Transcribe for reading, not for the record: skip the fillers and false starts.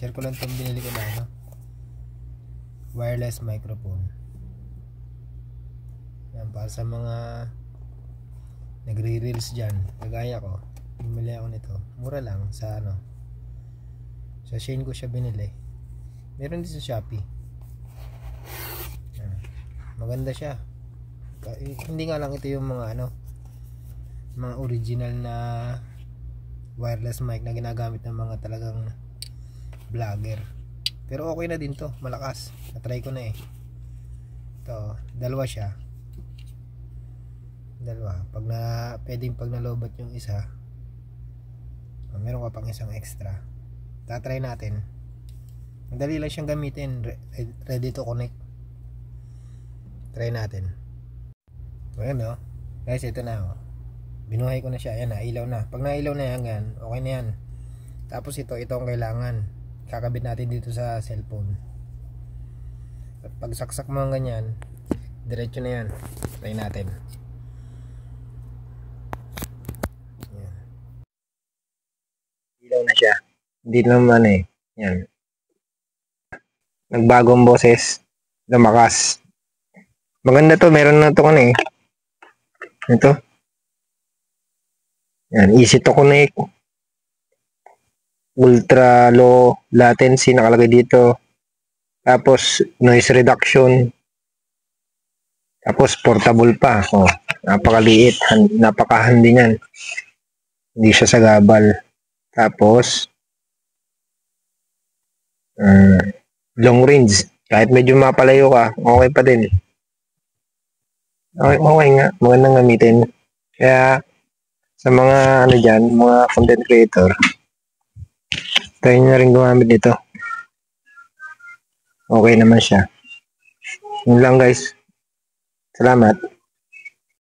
share ko lang itong binili ko na wireless microphone. Yan, para sa mga nagre-reels dyan, kagaya ko, bumili ako nito. Mura lang sa sa Shein ko siya binili. Meron din sa Shopee. Yan. Maganda siya. Hindi nga lang ito yung mga mga original na wireless mic na ginagamit ng mga talagang vlogger. Pero okay na din to, malakas. Na-try ko na Ito, dalawa siya. Pwedeng pag nalobat yung isa, meron ka pang isang extra. Tatry natin. Madali lang siyang gamitin. Ready to connect. Try natin. Ayan guys, ito na binuhay ko na siya. Ayan na, ilaw na. Pag nailaw na yan, okay na yan. Tapos ito ang kailangan. Kakabit natin dito sa cellphone. At pag saksak mo ang ganyan, diretso na yan. Try natin. Ayan. Ilaw na siya. Hindi naman yan. Nagbagong boses. Lumakas. Maganda to. Meron na to ito. Yan. Easy to connect. Ultra low latency nakalagay dito. Tapos noise reduction. Tapos portable pa. Napakaliit. Napakahandi niyan. Hindi siya sagabal. Tapos long range. Kahit medyo mapalayo ka, okay pa din. Okay nga. Magandang gamitin. Kaya sa mga dyan, mga content creator, try nyo na rin gumamit nito. Okay naman siya. Yun lang guys. Salamat.